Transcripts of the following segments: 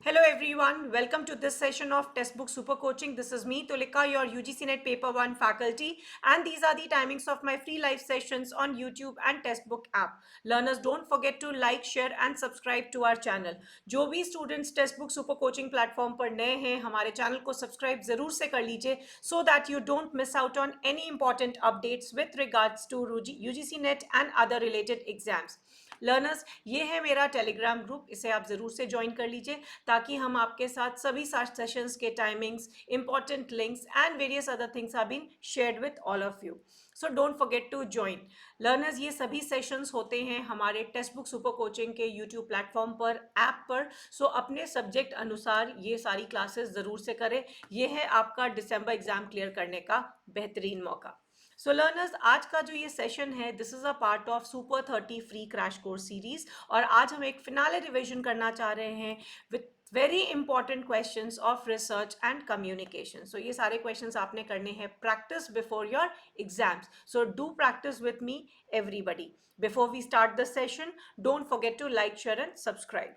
Hello everyone, welcome to this session of Textbook Super Coaching. This is me, Tulika, your UGC NET Paper 1 faculty, and these are the timings of my free live sessions on YouTube and Textbook app. Learners, don't forget to like, share and subscribe to our channel. जो भी students Textbook Super Coaching platform पर नए हैं, हमारे channel को subscribe ज़रूर से कर लीजिए so that you don't miss out on any important updates with regards to UGC NET and other related exams. Learners, ये है मेरा टेलीग्राम ग्रुप, इसे आप ज़रूर से ज्वाइन कर लीजिए ताकि हम आपके साथ सभी सेशंस के timings, important links and various other things are been shared with all of you. So don't forget to join. Learners, ये सभी सेशंस होते हैं हमारे टेक्स्ट बुक सुपर कोचिंग के यूट्यूब प्लेटफॉर्म पर, ऐप पर. सो अपने सब्जेक्ट अनुसार ये सारी क्लासेस ज़रूर से करें. ये है आपका दिसंबर एग्जाम क्लियर करने का बेहतरीन मौका. सो लर्नर्स, आज का जो ये सेशन है, this is a part of super 30 free crash course series. और आज हम एक फिनाले रिविजन करना चाह रहे हैं with very important questions of research and communication. So ये सारे क्वेश्चंस आपने करने हैं practice before your exams. So do practice with me everybody. Before we start the session, don't forget to like, share and subscribe.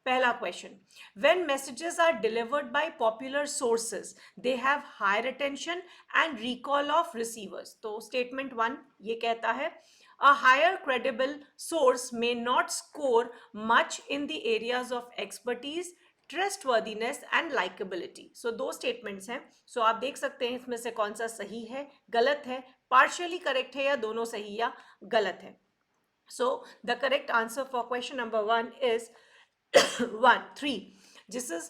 पहला question, when messages are delivered by popular sources they have higher attention and recall of receivers. तो statement 1 ये कहता है a higher credible source may not score much in the areas of expertise, trustworthiness and likeability. So दो statements हैं. सो आप देख सकते हैं इसमें से कौन सा सही है, गलत है, पार्शियली करेक्ट है या दोनों सही या गलत है. So the correct answer for question number 1 is 3. जिस इज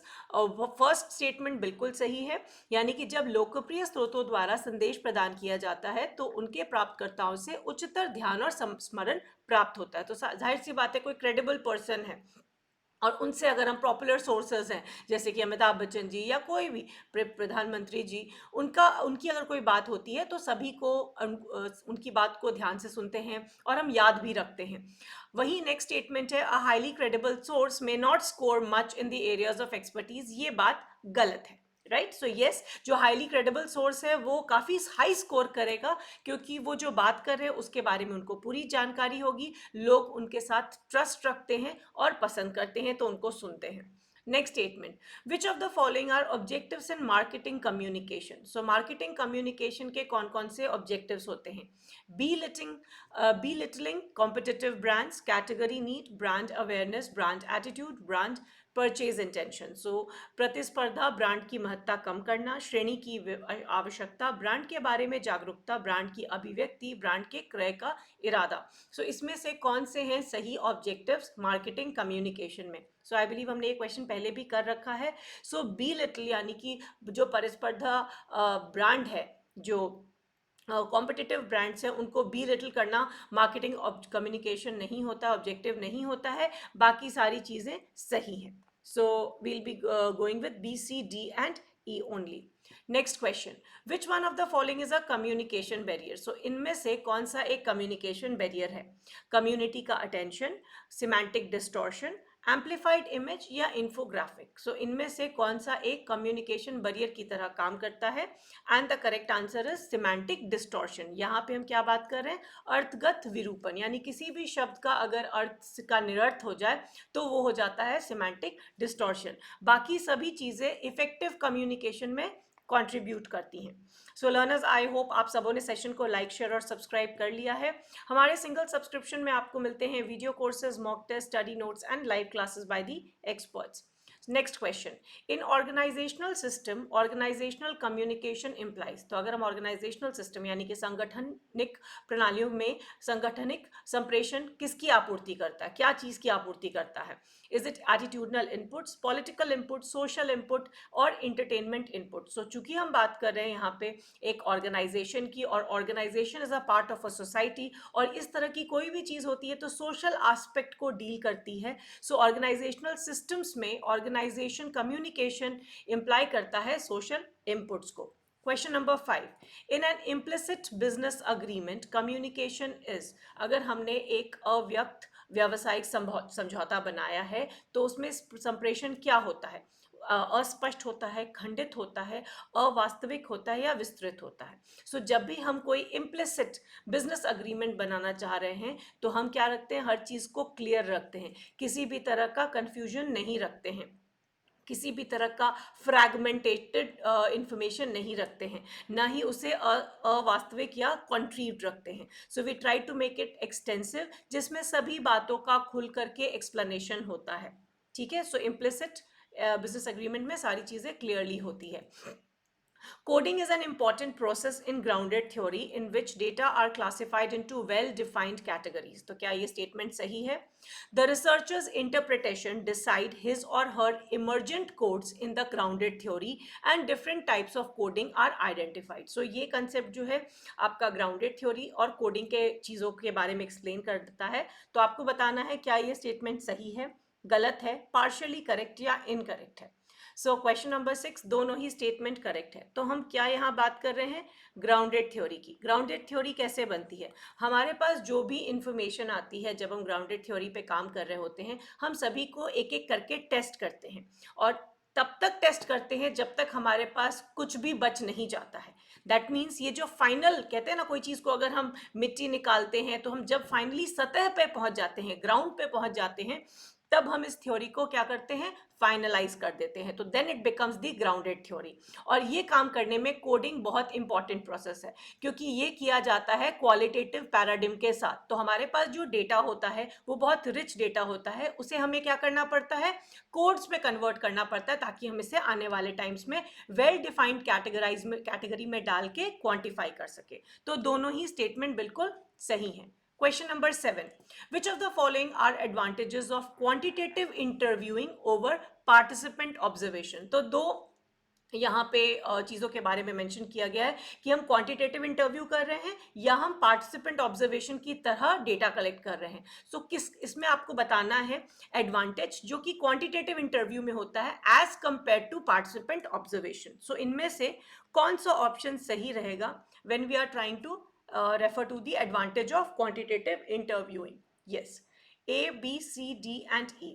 फर्स्ट स्टेटमेंट बिल्कुल सही है, यानी कि जब लोकप्रिय स्रोतों द्वारा संदेश प्रदान किया जाता है तो उनके प्राप्तकर्ताओं से उच्चतर ध्यान और स्मरण प्राप्त होता है. तो जाहिर सी बात है, कोई क्रेडिबल पर्सन है और उनसे अगर हम पॉपुलर सोर्सेज हैं जैसे कि अमिताभ बच्चन जी या कोई भी प्रधानमंत्री जी, उनकी अगर कोई बात होती है तो सभी को उनकी बात को ध्यान से सुनते हैं और हम याद भी रखते हैं. वही नेक्स्ट स्टेटमेंट है, a highly credible source may not score much in the areas of expertise. ये बात गलत है. राइट. सो यस, जो हाईली क्रेडिबल सोर्स है वो काफ़ी हाई स्कोर करेगा क्योंकि वो जो बात कर रहे हैं उसके बारे में उनको पूरी जानकारी होगी, लोग उनके साथ ट्रस्ट रखते हैं और पसंद करते हैं तो उनको सुनते हैं. Next statement, which of the following are objectives in marketing communication. So marketing communication के कौन कौन से ऑब्जेक्टिव्स होते हैं? Belittling competitive brands, category need, brand awareness, brand attitude, brand purchase intention. So प्रतिस्पर्धा, ब्रांड की महत्ता कम करना, श्रेणी की आवश्यकता, ब्रांड के बारे में जागरूकता, ब्रांड की अभिव्यक्ति, ब्रांड के क्रय का इरादा. सो इसमें से कौन से हैं सही ऑब्जेक्टिव्स मार्केटिंग कम्युनिकेशन में? सो आई बिलीव हमने ये क्वेश्चन पहले भी कर रखा है. सो बी लिटिल यानी कि जो प्रतिस्पर्धा ब्रांड है, जो कॉम्पिटिटिव ब्रांड्स हैं, उनको बी लिटिल करना मार्केटिंग कम्युनिकेशन नहीं होता, ऑब्जेक्टिव नहीं होता है. बाकी सारी चीज़ें सही हैं. So we'll be going with B, C, D and E only. Next question, which one of the following is a communication barrier. So इनमें से कौन सा एक कम्युनिकेशन बैरियर है? कम्युनिटी का attention, semantic distortion, amplified image या infographic. So इनमें से कौन सा एक कम्युनिकेशन बैरियर की तरह काम करता है? And the correct answer is semantic distortion. यहाँ पे हम क्या बात कर रहे हैं? अर्थगत विरूपण, यानी किसी भी शब्द का अगर अर्थ का निरर्थ हो जाए तो वो हो जाता है सिमेंटिक डिस्टॉर्शन. बाकी सभी चीज़ें इफेक्टिव कम्युनिकेशन में कंट्रीब्यूट करती हैं. सो लर्नर्स, आई होप आप सबों ने सेशन को लाइक, शेयर और सब्सक्राइब कर लिया है. हमारे सिंगल सब्सक्रिप्शन में आपको मिलते हैं video courses, mock test, study notes and live classes by the experts. Next question, in organisational system organisational communication implies. तो अगर हम ऑर्गेनाइजेशनल सिस्टम यानी कि संगठनिक प्रणालियों में संगठनिक संप्रेषण किसकी आपूर्ति करता है, क्या चीज़ की आपूर्ति करता है? Is it attitudinal inputs, political input, social input और इंटरटेनमेंट इनपुट. सो चूंकि हम बात कर रहे हैं यहाँ पे एक ऑर्गेनाइजेशन की, और organisation is a part of a society, और इस तरह की कोई भी चीज़ होती है तो सोशल एस्पेक्ट को डील करती है. सो ऑर्गेनाइजेशनल सिस्टम्स में ऑर्गेनाइजेशन कम्युनिकेशन इंप्लाई करता है सोशल इनपुट्स को. Question number 5, in an implicit business agreement communication is. अगर हमने एक अव्यक्त व्यावसायिक समझौता बनाया है तो उसमें संप्रेषण क्या होता है? अस्पष्ट होता है, खंडित होता है, अवास्तविक होता है या विस्तृत होता है? सो जब भी हम कोई इम्प्लिसिट बिजनेस अग्रीमेंट बनाना चाह रहे हैं तो हम क्या रखते हैं? हर चीज़ को क्लियर रखते हैं, किसी भी तरह का कंफ्यूजन नहीं रखते हैं. किसी भी तरह का फ्रैगमेंटेटेड इंफॉर्मेशन नहीं रखते हैं, ना ही उसे अवास्तविक या कॉन्ट्रीव्ड रखते हैं. So we try to make it extensive, जिसमें सभी बातों का खुल करके एक्सप्लेनेशन होता है. ठीक है, सो इम्प्लिसिट बिजनेस एग्रीमेंट में सारी चीज़ें क्लियरली होती है. Coding is an important process in grounded theory in which data are classified into well-defined categories. तो क्या ये statement सही है? The researcher's interpretation decide his or her emergent codes in the grounded theory and different types of coding are identified. So ये concept जो है आपका grounded theory और coding के चीज़ों के बारे में explain करता है. तो आपको बताना है क्या ये statement सही है, गलत है, partially correct या incorrect है. सो क्वेश्चन नंबर 6, दोनों ही स्टेटमेंट करेक्ट है. तो हम क्या यहाँ बात कर रहे हैं? ग्राउंडेड थ्योरी की. ग्राउंडेड थ्योरी कैसे बनती है? हमारे पास जो भी इंफॉर्मेशन आती है जब हम ग्राउंडेड थ्योरी पे काम कर रहे होते हैं, हम सभी को एक एक करके टेस्ट करते हैं, और तब तक टेस्ट करते हैं जब तक हमारे पास कुछ भी बच नहीं जाता है. दैट मीन्स ये जो फाइनल कहते हैं ना, कोई चीज़ को अगर हम मिट्टी निकालते हैं, तो हम जब फाइनली सतह पे पहुंच जाते हैं, ग्राउंड पे पहुंच जाते हैं, तब हम इस थ्योरी को क्या करते हैं? फाइनलाइज कर देते हैं. तो then it becomes the grounded theory. और ये काम करने में कोडिंग बहुत इंपॉर्टेंट प्रोसेस है, क्योंकि ये किया जाता है क्वालिटेटिव पैराडिम के साथ. तो हमारे पास जो डेटा होता है वो बहुत रिच डेटा होता है, उसे हमें क्या करना पड़ता है? कोड्स में कन्वर्ट करना पड़ता है, ताकि हम इसे आने वाले टाइम्स में वेल डिफाइंड कैटेगरी में डाल के क्वांटिफाई कर सके. तो दोनों ही स्टेटमेंट बिल्कुल सही हैं. Question number 7. Which of the following are advantages of quantitative interviewing over participant observation? तो दो यहाँ पे चीज़ों के बारे में मेंशन किया गया है कि हम क्वांटिटेटिव इंटरव्यू कर रहे हैं या हम पार्टिसिपेंट ऑब्जर्वेशन की तरह डेटा कलेक्ट कर रहे हैं. सो किस इसमें आपको बताना है एडवांटेज जो कि क्वांटिटेटिव इंटरव्यू में होता है as compared to participant observation. So इनमें से कौन सा ऑप्शन सही रहेगा when we are trying to refer to the advantage of quantitative interviewing? Yes, A, B, C, D and E.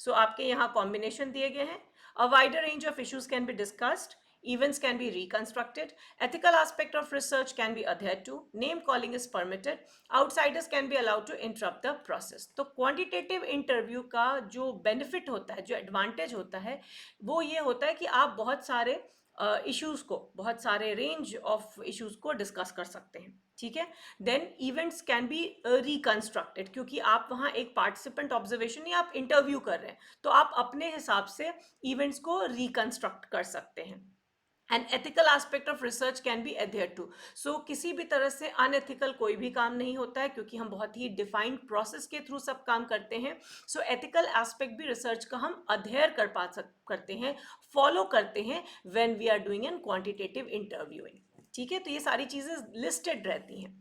So आपके यहाँ combination दिए गए हैं. A wider range of issues can be discussed. Events can be reconstructed. Ethical aspect of research can be adhered to. Name calling is permitted. Outsiders can be allowed to interrupt the process. तो quantitative interview का जो benefit होता है, जो advantage होता है, वो ये होता है कि आप बहुत सारे इश्यूज को, बहुत सारे रेंज ऑफ इश्यूज को डिस्कस कर सकते हैं. ठीक है. Then events can be reconstructed, क्योंकि आप वहाँ एक पार्टिसिपेंट ऑब्जर्वेशन या आप इंटरव्यू कर रहे हैं, तो आप अपने हिसाब से इवेंट्स को रिकंस्ट्रक्ट कर सकते हैं. And ethical aspect of research can be adhere to. So किसी भी तरह से अनएथिकल कोई भी काम नहीं होता है, क्योंकि हम बहुत ही डिफाइंड प्रोसेस के थ्रू सब काम करते हैं. सो एथिकल एस्पेक्ट भी रिसर्च का हम अधेयर करते हैं, फॉलो करते हैं when we are doing an quantitative interviewing. ठीक है, तो ये सारी चीज़ें लिस्टेड रहती हैं.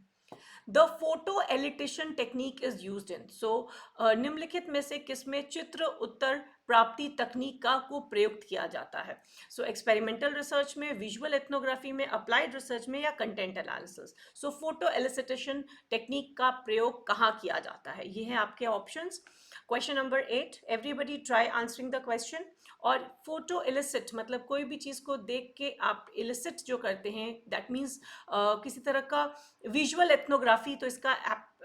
The photo elicitation technique is used in. So निम्नलिखित में से किसमें चित्र उत्तर प्राप्ति तकनीक का को प्रयुक्त किया जाता है? सो एक्सपेरिमेंटल रिसर्च में, विजुअल एथनोग्राफी में, अप्लाइड रिसर्च में या content analysis. So photo elicitation technique का प्रयोग कहाँ किया जाता है? ये है आपके options. Question number 8, everybody try answering the question. और फोटो इलिसिट मतलब कोई भी चीज़ को देख के आप इलिसिट जो करते हैं, दैट मीन्स किसी तरह का विजुअल एथनोग्राफी. तो इसका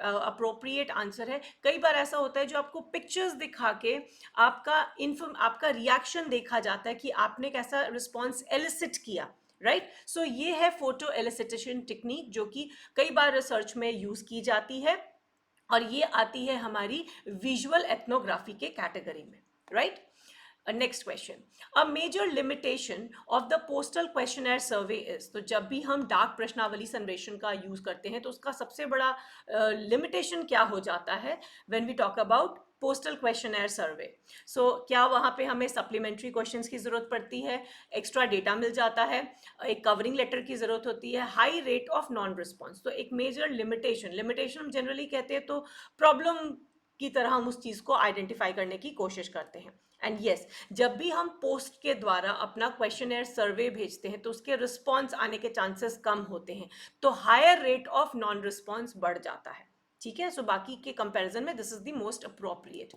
अप्रोप्रिएट आंसर है. कई बार ऐसा होता है जो आपको पिक्चर्स दिखा के आपका रिएक्शन देखा जाता है कि आपने कैसा रिस्पॉन्स एलिसिट किया. राइट. सो ये है फोटो एलिसिटेशन टेक्निक, जो कि कई बार रिसर्च में यूज की जाती है, और ये आती है हमारी विजुअल एथनोग्राफी के कैटेगरी में. Right. Next question, a major limitation of the postal questionnaire survey is. तो जब भी हम डाक प्रश्नावली संरेषण का यूज करते हैं, तो उसका सबसे बड़ा लिमिटेशन क्या हो जाता है when we talk about postal questionnaire survey? So क्या वहाँ पे हमें सप्लीमेंट्री क्वेश्चंस की ज़रूरत पड़ती है, एक्स्ट्रा डेटा मिल जाता है, एक कवरिंग लेटर की ज़रूरत होती है, high rate of non response. तो एक मेजर लिमिटेशन हम जनरली कहते हैं तो प्रॉब्लम की तरह हम उस चीज़ को आइडेंटिफाई करने की कोशिश करते हैं. एंड येस, जब भी हम पोस्ट के द्वारा अपना क्वेश्चनर सर्वे भेजते हैं, तो उसके रिस्पॉन्स आने के चांसेस कम होते हैं, तो higher rate of non response बढ़ जाता है. ठीक है. सो बाकी के कंपैरिजन में this is the most appropriate.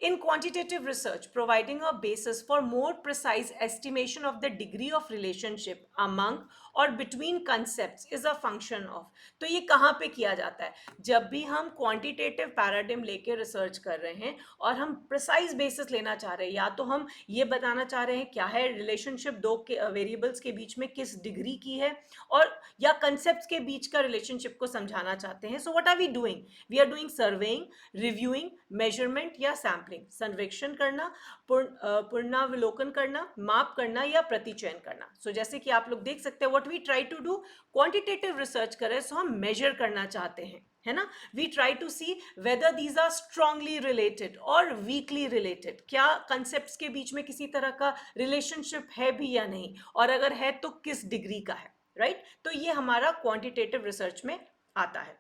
In quantitative research, providing a basis for more precise estimation of the degree of relationship among or between concepts is a function of. तो ये कहाँ पे किया जाता है? जब भी हम क्वांटिटेटिव पैराडिम लेके रिसर्च कर रहे हैं और हम प्रिसाइज बेसिस लेना चाह रहे हैं, या तो हम ये बताना चाह रहे हैं क्या है रिलेशनशिप दो वेरिएबल्स के बीच में किस डिग्री की है, और या कंसेप्ट के बीच का रिलेशनशिप को समझाना चाहते हैं. So what are we doing? We are doing surveying, reviewing, measurement या सैम्पलिंग. सर्वेक्षण करना, पुनरावलोकन करना, माप करना या प्रतिचयन करना. सो जैसे कि आप लोग देख सकते हैं, what we try to do, quantitative research करें सो हम मेजर करना चाहते हैं, है ना. We try to see whether these are strongly related और वीकली रिलेटेड. क्या कंसेप्ट के बीच में किसी तरह का रिलेशनशिप है भी या नहीं, और अगर है तो किस डिग्री का है, राइट. तो ये हमारा क्वांटिटेटिव रिसर्च में आता है.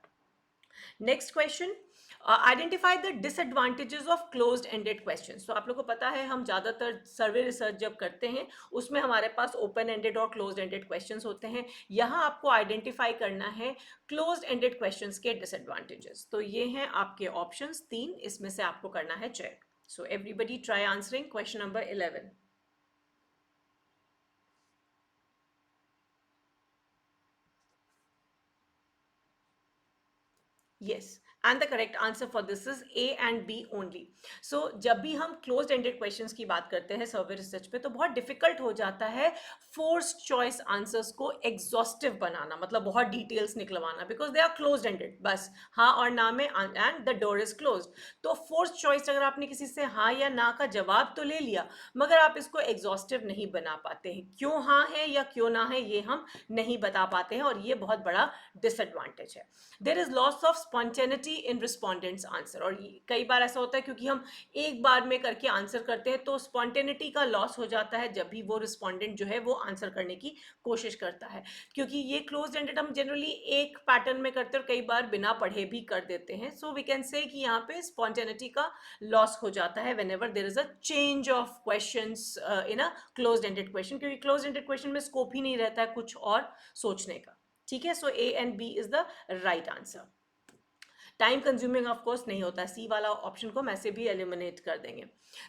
Next question, identify the disadvantages of closed ended questions. तो आप लोगों को पता है हम ज़्यादातर सर्वे रिसर्च जब करते हैं उसमें हमारे पास ओपन एंडेड और क्लोज्ड एंडेड क्वेश्चंस होते हैं. यहाँ आपको आइडेंटिफाई करना है क्लोज्ड एंडेड क्वेश्चंस के डिसएडवांटेजेस. तो ये हैं आपके ऑप्शंस 3, इसमें से आपको करना है check. So everybody try answering question number 11. Yes, and the correct answer for this is A and B only. So जब भी हम closed ended questions की बात करते हैं सर्वे रिसर्च पे, तो बहुत डिफिकल्ट हो जाता है फोर्स्ड चॉइस आंसर्स को एग्जॉस्टिव बनाना, मतलब बहुत डिटेल्स निकलवाना, because they are closed ended, बस हाँ और ना में, and the door is closed. तो फोर्स्ड चॉइस अगर आपने किसी से हाँ या ना का जवाब तो ले लिया, मगर आप इसको एग्जॉस्टिव नहीं बना पाते हैं. क्यों हाँ है या क्यों ना है ये हम नहीं बता पाते हैं, और ये बहुत बड़ा डिसएडवांटेज है. There is loss of spontaneity in respondents answer. और कई बार ऐसा होता है क्योंकि हम एक बार में करके आंसर करते हैं तो स्पॉन्टेनिटी का लॉस हो जाता है जब भी वो रिस्पॉन्डेंट जो है वो आंसर करने की कोशिश करता है, क्योंकि ये क्लोज एंडेड हम जनरली एक पैटर्न में करते हैं और कई बार बिना पढ़े भी कर देते हैं. सो वी कैन से कि यहाँ पे स्पॉन्टेनिटी का लॉस हो जाता है whenever there is a change of questions in a close ended question, क्योंकि क्लोज एंडेड क्वेश्चन में स्कोप ही नहीं रहता है कुछ और सोचने का. ठीक है, so A and B is the right answer. Time consuming of course नहीं होता, सी वाला ऑप्शन को मैं से भी एलिमिनेट कर देंगे.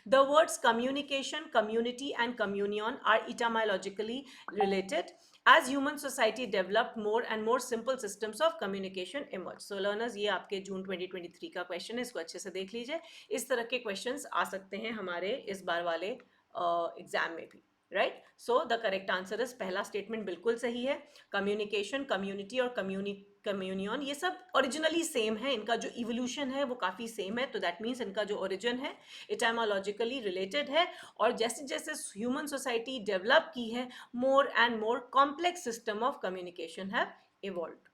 The words communication, community and communion are etymologically related. As human society developed more and more simple systems of communication emerged. So learners, ये आपके जून 2023 का क्वेश्चन है, इसको अच्छे से देख लीजिए. इस तरह के क्वेश्चंस आ सकते हैं हमारे इस बार वाले एग्जाम में भी, right. So the correct answer is, पहला स्टेटमेंट बिल्कुल सही है. कम्युनिकेशन, कम्युनिटी और कम्युनियन ये सब ओरिजिनली सेम है, इनका जो इवोल्यूशन है वो काफ़ी सेम है. तो दैट मीन्स इनका जो ओरिजिन है इटामोलॉजिकली रिलेटेड है, और जैसे जैसे ह्यूमन सोसाइटी डेवलप की है, more and more complex system of communication have evolved.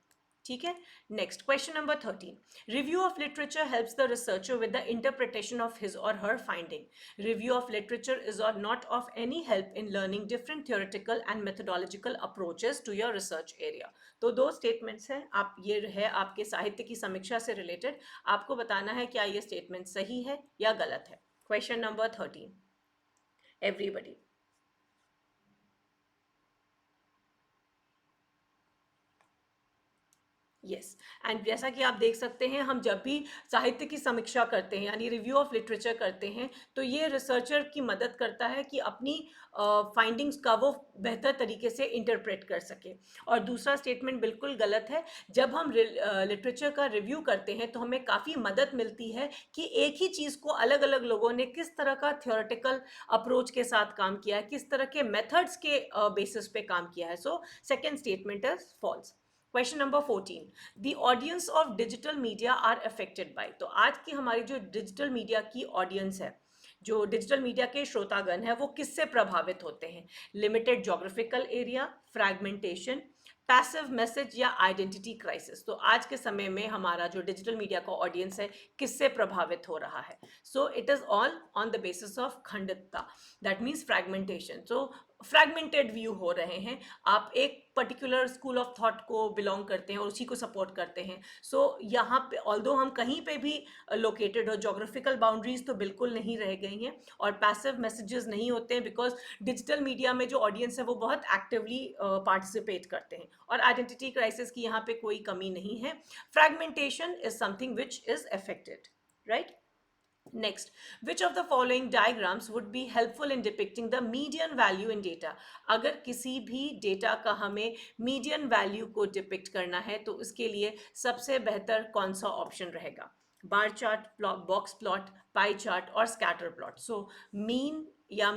ठीक है. Next question number 13. Review of literature helps the researcher with the interpretation of his or her finding. Review of literature is or not of any help in learning different theoretical and methodological approaches to your research area. तो दो statements हैं, आप ये है आपके साहित्य की समीक्षा से रिलेटेड. आपको बताना है क्या ये स्टेटमेंट सही है या गलत है. Question number 13, everybody. Yes, and जैसा कि आप देख सकते हैं, हम जब भी साहित्य की समीक्षा करते हैं यानी रिव्यू ऑफ लिटरेचर करते हैं, तो ये रिसर्चर की मदद करता है कि अपनी फाइंडिंग्स का वो बेहतर तरीके से इंटरप्रेट कर सके. और दूसरा स्टेटमेंट बिल्कुल गलत है. जब हम लिटरेचर का रिव्यू करते हैं तो हमें काफ़ी मदद मिलती है कि एक ही चीज़ को अलग अलग लोगों ने किस तरह का थियोरेटिकल अप्रोच के साथ काम किया है, किस तरह के मेथड्स के बेसिस पे काम किया है. So second statement is false. Question number 14. The audience of digital media are affected by. तो आज की हमारी जो डिजिटल मीडिया की ऑडियंस है, जो डिजिटल मीडिया के श्रोतागण है, वो किससे प्रभावित होते हैं? Limited geographical area, fragmentation, passive message या आइडेंटिटी क्राइसिस. तो आज के समय में हमारा जो डिजिटल मीडिया का ऑडियंस है किससे प्रभावित हो रहा है? So it is all on the basis of खंडितता, that means fragmentation. So fragmented view हो रहे हैं, आप एक पर्टिकुलर स्कूल ऑफ थॉट को बिलोंग करते हैं और उसी को सपोर्ट करते हैं. सो यहाँ पे ऑल्दो हम कहीं पे भी लोकेटेड हो, जोग्राफिकल बाउंड्रीज तो बिल्कुल नहीं रह गई हैं, और पैसिव मैसेजेस नहीं होते हैं, बिकॉज डिजिटल मीडिया में जो ऑडियंस है वो बहुत एक्टिवली पार्टिसिपेट करते हैं. और आइडेंटिटी क्राइसिस की यहाँ पे कोई कमी नहीं है. Fragmentation is something which is affected, right. Next, which of the following diagrams would be helpful in depicting the median value in data? अगर किसी भी डेटा का हमें मीडियन वैल्यू को डिपिक्ट करना है तो उसके लिए सबसे बेहतर कौन सा ऑप्शन रहेगा? Bar chart, box plot, pie chart और स्कैटर प्लॉट. सो मीन या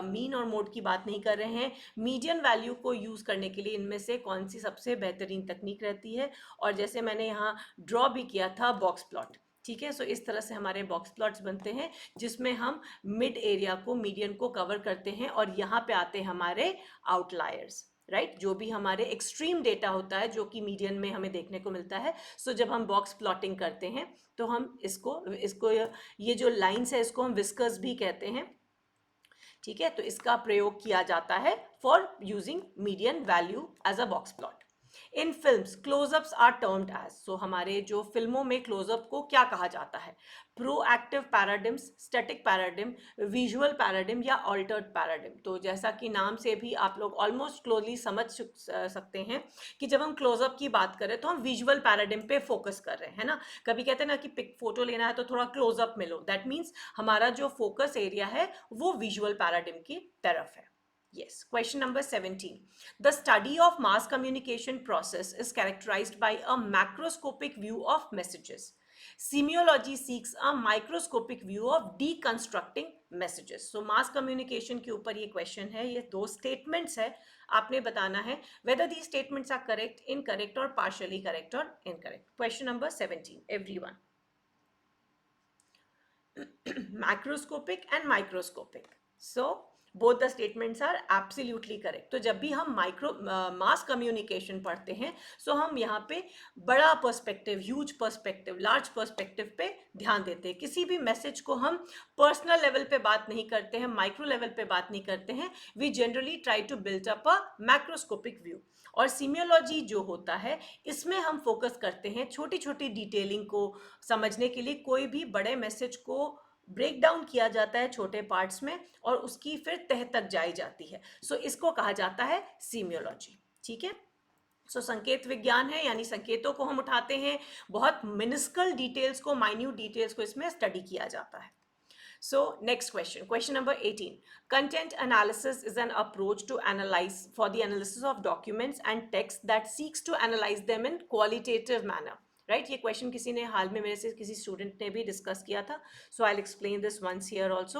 मीन और मोड की बात नहीं कर रहे हैं, मीडियन वैल्यू को यूज़ करने के लिए इनमें से कौन सी सबसे बेहतरीन तकनीक रहती है? और जैसे मैंने यहाँ ड्रॉ भी किया था बॉक्स प्लॉट, ठीक है. सो इस तरह से हमारे बॉक्स प्लॉट्स बनते हैं जिसमें हम मिड एरिया को, मीडियन को कवर करते हैं और यहाँ पे आते हैं हमारे आउटलायर्स, राइट, जो भी हमारे एक्सट्रीम डेटा होता है जो कि मीडियन में हमें देखने को मिलता है. सो जब हम बॉक्स प्लॉटिंग करते हैं तो हम इसको इसको ये जो लाइन्स है इसको हम विस्कर्स भी कहते हैं, ठीक है. तो इसका प्रयोग किया जाता है for using median value as a box plot. In films closeups are termed as, so हमारे जो फिल्मों में क्लोजअप को क्या कहा जाता है? Proactive paradigms, static paradigm, visual paradigm या ऑल्टर्ड पैराडिम. तो जैसा कि नाम से भी आप लोग ऑलमोस्ट क्लोजली समझ सकते हैं कि जब हम क्लोजअप की बात करें तो हम विजुअल पैराडिम पे फोकस कर रहे हैं ना. कभी कहते हैं ना कि पिक फोटो लेना है तो थोड़ा क्लोजअप में लो, दैट मीन्स हमारा जो फोकस एरिया है वो विजुअल पैराडिम की तरफ है. Yes. Question number 17. The study of mass communication process is characterized by a macroscopic view of messages. Semiology seeks a microscopic view of deconstructing messages. So mass communication के ऊपर ये question है, ये दो statements है, आपने बताना है whether these statements are correct, incorrect or partially correct or incorrect. Question number 17, everyone. Macroscopic and microscopic. So both the statements are absolutely correct. तो जब भी हम मास कम्युनिकेशन पढ़ते हैं सो हम यहाँ पे बड़ा perspective, huge perspective, large perspective पे ध्यान देते हैं. किसी भी मैसेज को हम पर्सनल लेवल पे बात नहीं करते हैं, माइक्रो लेवल पे बात नहीं करते हैं. We generally try to build up a macroscopic view. और सीमियोलॉजी जो होता है इसमें हम फोकस करते हैं छोटी छोटी डिटेलिंग को समझने के लिए. कोई भी बड़े मैसेज को ब्रेक डाउन किया जाता है छोटे पार्ट्स में और उसकी फिर तह तक जाई जाती है. सो इसको कहा जाता है सीमियोलॉजी, ठीक है. सो संकेत विज्ञान है, यानी संकेतों को हम उठाते हैं, बहुत मिनिस्कल डिटेल्स को, माइन्यूट डिटेल्स को इसमें स्टडी किया जाता है. So next question, question number 18. Content analysis is an approach to analyze for the analysis of documents and text that seeks to analyze them in qualitative manner. Right, ये question किसी ने हाल में मेरे से किसी स्टूडेंट ने भी डिस्कस किया था. So I will explain this once here also.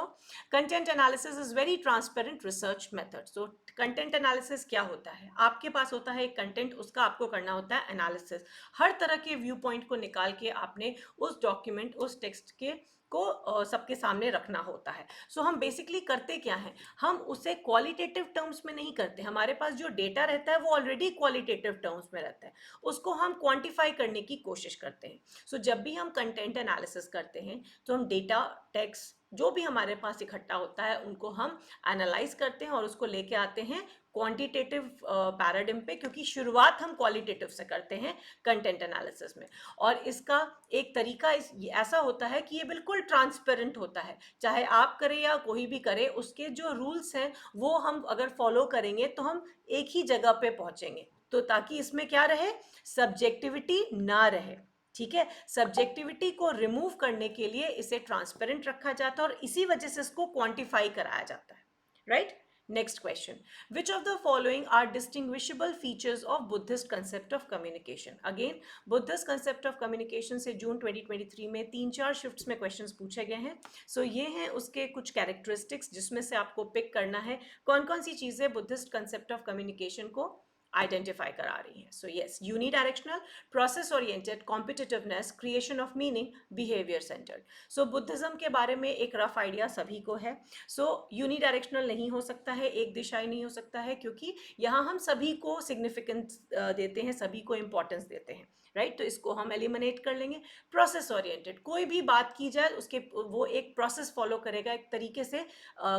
Content analysis is very transparent research method. So content analysis क्या होता है? आपके पास होता है एक कंटेंट, उसका आपको करना होता है एनालिसिस. हर तरह के व्यू पॉइंट को निकाल के आपने उस डॉक्यूमेंट, उस टेक्स्ट के को सबके सामने रखना होता है. सो हम बेसिकली करते क्या हैं, हम उसे क्वालिटेटिव टर्म्स में नहीं करते. हमारे पास जो डेटा रहता है वो ऑलरेडी क्वालिटेटिव टर्म्स में रहता है, उसको हम क्वांटिफाई करने की कोशिश करते हैं. सो जब भी हम कंटेंट एनालिसिस करते हैं तो हम डेटा, टेक्स्ट जो भी हमारे पास इकट्ठा होता है उनको हम एनालाइज करते हैं और उसको लेके आते हैं क्वांटिटेटिव पैराडिम पे, क्योंकि शुरुआत हम क्वालिटेटिव से करते हैं कंटेंट एनालिसिस में. और इसका एक तरीका ऐसा होता है कि ये बिल्कुल ट्रांसपेरेंट होता है, चाहे आप करें या कोई भी करे, उसके जो रूल्स हैं वो हम अगर फॉलो करेंगे तो हम एक ही जगह पे पहुंचेंगे. तो ताकि इसमें क्या रहे, सब्जेक्टिविटी ना रहे, ठीक है. सब्जेक्टिविटी को रिमूव करने के लिए इसे ट्रांसपेरेंट रखा जाता है और इसी वजह से इसको क्वांटिफाई कराया जाता है, right. Next question. Which of the following are distinguishable features of Buddhist concept of communication? Again, Buddhist concept of communication से जून 2023 में 3-4 शिफ्ट्स में क्वेश्चंस पूछे गए हैं. सो ये हैं उसके कुछ कैरेक्टरिस्टिक्स जिसमें से आपको पिक करना है कौन कौन सी चीज़ें बुद्धिस्ट कंसेप्ट ऑफ कम्युनिकेशन को आइडेंटिफाई करा रही हैं. So yes, unidirectional, process oriented, competitiveness, creation of meaning, behaviour centred. So Buddhism के बारे में एक रफ आइडिया सभी को है. सो यूनिडायरेक्शनल नहीं हो सकता है, एक दिशाई नहीं हो सकता है, क्योंकि यहाँ हम सभी को सिग्निफिकेंस देते हैं, सभी को इंपॉर्टेंस देते हैं, राइट. तो इसको हम एलिमिनेट कर लेंगे. प्रोसेस ओरिएंटेड, कोई भी बात की जाए उसके वो एक प्रोसेस फॉलो करेगा, एक तरीके से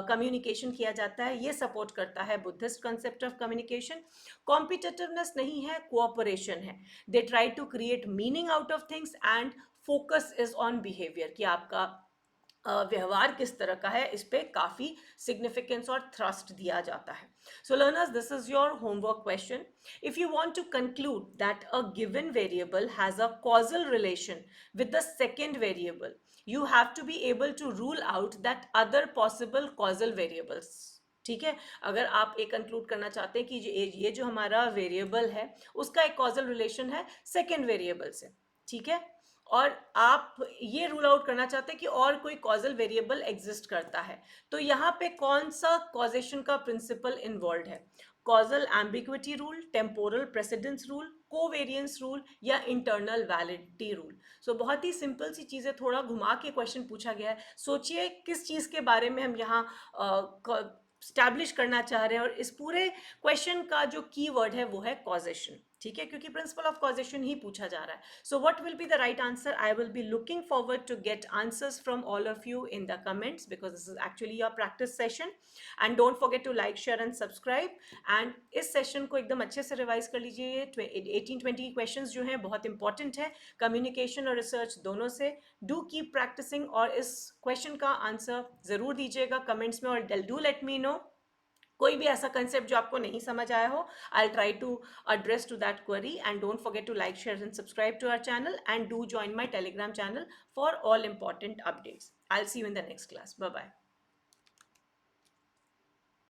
कम्युनिकेशन किया जाता है, ये सपोर्ट करता है Buddhist concept of communication. Competitiveness नहीं है, कोऑपरेशन है. They try to create meaning out of things and focus is on behaviour, कि आपका व्यवहार किस तरह का है, इस पे काफ़ी सिग्निफिकेंस और थ्रस्ट दिया जाता है. So learners, this is your homework question. If you want to conclude that a given variable has a causal relation with the second variable, you have to be able to rule out that other possible causal variables. ठीक है, अगर आप एक conclude करना चाहते हैं कि ये जो हमारा वेरिएबल है उसका एक कॉजल रिलेशन है सेकेंड वेरिएबल से, ठीक है, और आप ये रूल आउट करना चाहते हैं कि और कोई कॉजल वेरिएबल एग्जिस्ट करता है, तो यहाँ पे कौन सा कॉजेशन का प्रिंसिपल इन्वॉल्व है? Causal ambiguity rule, temporal precedence rule, covariance rule या इंटरनल वैलिडिटी रूल? सो बहुत ही सिंपल सी चीज़ें, थोड़ा घुमा के क्वेश्चन पूछा गया है। सोचिए किस चीज़ के बारे में हम यहाँ स्टैब्लिश करना चाह रहे हैं, और इस पूरे क्वेश्चन का जो की वर्ड है वो है कॉजेशन, ठीक है, क्योंकि प्रिंसिपल ऑफ कॉजेशन ही पूछा जा रहा है. So what will be the right answer? I will be looking forward to get answers from all of you in the comments, because this is actually your practice session. And don't forget to like, share and subscribe. And इस session को एकदम अच्छे से revise कर लीजिए. 18-20 question जो हैं बहुत इंपॉर्टेंट है कम्युनिकेशन और रिसर्च दोनों से. डू कीप प्रैक्टिसिंग, और इस क्वेश्चन का आंसर जरूर दीजिएगा कमेंट्स में, और डू लेट मी नो कोई भी ऐसा कंसेप्ट जो आपको नहीं समझ आया हो. I try to address to that query. And don't forget to like, share and subscribe to our channel, and do join my Telegram channel for all important updates. I'll see you in the next class. Bye bye.